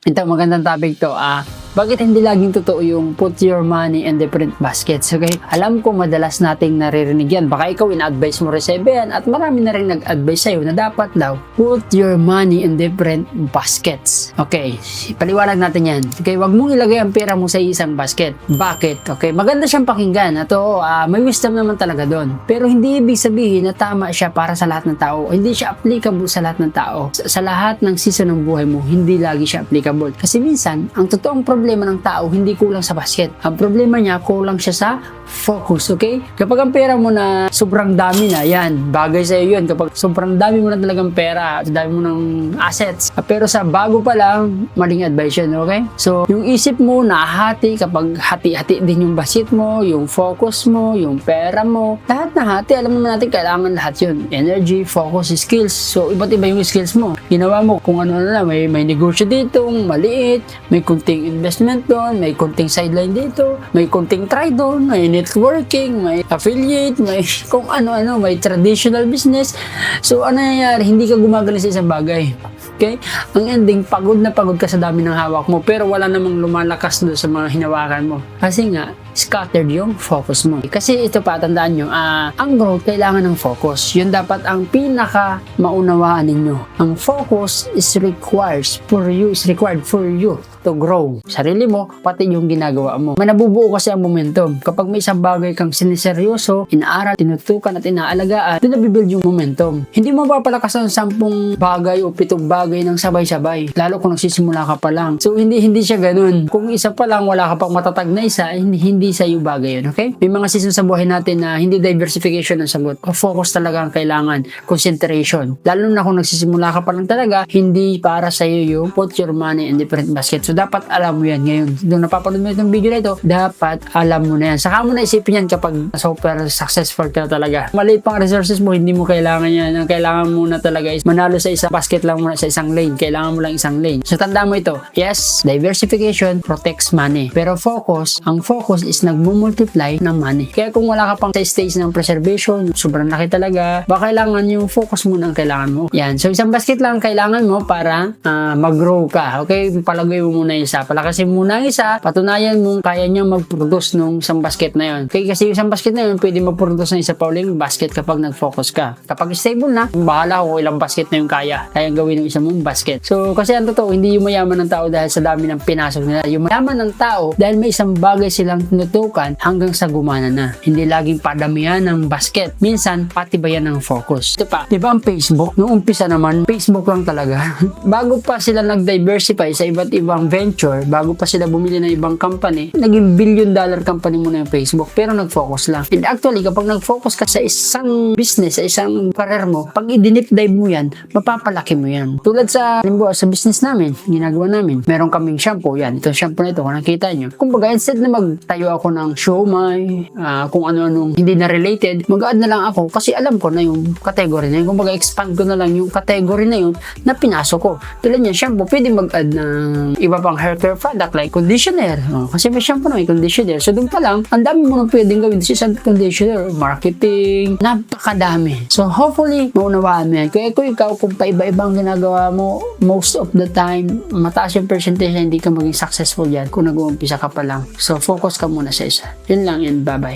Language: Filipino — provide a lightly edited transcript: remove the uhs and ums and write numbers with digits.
Ito, magandang topic to. Bakit hindi laging totoo yung put your money in different baskets? Okay? Alam ko madalas nating naririnig yan. Baka ikaw in-advise mo rin sa iba yan at marami na rin nag-advise sa'yo na dapat daw put your money in different baskets. Okay, paliwanag natin yan. Okay, wag mong ilagay ang pera mo sa isang basket. Bakit? Okay, maganda siyang pakinggan. Ito, may wisdom naman talaga doon. Pero hindi ibig sabihin na tama siya para sa lahat ng tao. Hindi siya applicable sa lahat ng tao. Sa lahat ng season ng buhay mo, hindi lagi siya applicable. Kasi minsan, ang totoong problema ng tao, hindi kulang sa basket. Ang problema niya, kulang siya sa focus, okay? Kapag ang pera mo na sobrang dami na, yan, bagay sa'yo yun. Kapag sobrang dami mo na talagang pera, dami mo ng assets, pero sa bago pa lang, maling advice yun, okay? So, yung isip mo, nahati, kapag hati-hati din yung budget mo, yung focus mo, yung pera mo, lahat na hati, alam naman natin, kailangan lahat yun. Energy, focus, skills. So, iba't iba yung skills mo. Ginawa mo kung ano na, may negosyo dito, maliit, may kunting investment doon, may kunting sideline dito, may kunting try doon, may networking, may affiliate, may kung ano-ano, may traditional business. So, ano nangyayari? Hindi ka gumagaling sa isang bagay. Okay? Ang ending, pagod na pagod ka sa dami ng hawak mo, pero wala namang lumalakas doon sa mga hinawakan mo. Kasi nga, scattered yung focus mo. Kasi ito pa, tandaan nyo, ang growth kailangan ng focus. Yun dapat ang pinaka maunawaan ninyo. Ang focus is required for you to grow. Sarili mo, pati yung ginagawa mo. May nabubuo kasi ang momentum. Kapag may isang bagay kang siniseryoso, inaaral, tinutukan at inaalagaan, doon nabibuild yung momentum. Hindi mo papalakas ang 10 bagay o 7 bagay ng sabay-sabay. Lalo kung nagsisimula ka pa lang. So, hindi siya ganun. Kung isa pa lang, wala ka pang matatag na isa, hindi sa iyo bagay yun, okay? May mga season sa buhay natin na hindi diversification ang sagot. Focus talaga ang kailangan. Concentration. Lalo na kung nagsisimula ka pa lang talaga, hindi para sa iyo yung put your money in different baskets. So, dapat alam mo yan ngayon. Kung napapanood mo itong video na ito, dapat alam mo na yan. Saka mo na isipin yan kapag super successful ka na talaga. Maliit pang resources mo, hindi mo kailangan yan. Ang kailangan mo na talaga is manalo sa isang basket lang muna sa isang lane. Kailangan mo lang isang lane. So, tanda mo ito. Yes, diversification protects money. Pero ang focus is nagmumultiply ng money. Kaya kung wala ka pang sa stage ng preservation, sobrang laki talaga, baka kailangan yung focus mo na ang kailangan mo. Yan. So, isang basket lang ang kailangan mo para mag-grow ka. Okay? Palagay mo muna isa. Palakasin muna ang isa. Patunayan mo kaya niya mag-produce nung isang basket na yun. Okay? Kasi yung isang basket na yun, pwede mag-produce ng isa pa uling basket kapag nag-focus ka. Kapag stable na, bahala kung ilang basket na yung kaya gawin ng isa mong basket. So, kasi ang totoo, hindi yung mayaman ng tao dahil sa dami ng pinasok nila. Yung mayaman ng tao dahil may isang bagay silang tinutukan hanggang sa gumana na. Hindi laging padamihan ng basket. Minsan, patibayan ng focus. Ito pa, di ba ang Facebook? Noong umpisa naman, Facebook lang talaga. Bago pa sila nag-diversify sa iba't ibang venture, bago pa sila bumili ng ibang company, naging billion-dollar company muna yung Facebook, pero nag-focus lang. And actually, kapag nag-focus ka sa isang business, sa isang career mo, pag i-deep dive mo yan, mapapalaki mo yan. Tulad sa, halimbawa, sa business namin, ginagawa namin, meron kaming shampoo, yan. Ito shampoo na ito, kung nakita nyo. Kumbaga, instead na magtayo ako ng siomai, kung ano-anong hindi na related, mag-add na lang ako kasi alam ko na yung category na yun. Kumbaga, expand ko na lang yung category na yun na pinasok ko. Tulad niya, shampoo, pwede mag-add ng iba pang hair care product like conditioner. Kasi may shampoo na may conditioner. So, doon pa lang, ang dami mo nang pwedeng gawin. This is a conditioner, marketing, napakadami. So, hopefully, maunawaan mo yan. Kaya kung ikaw, kung paiba-ibang ginagawa mo, most of the time, mataas yung percentage na hindi ka maging successful yan kung nag-uumpisa ka pa lang. So, focus ka muna sa isa. Yun lang, and bye-bye.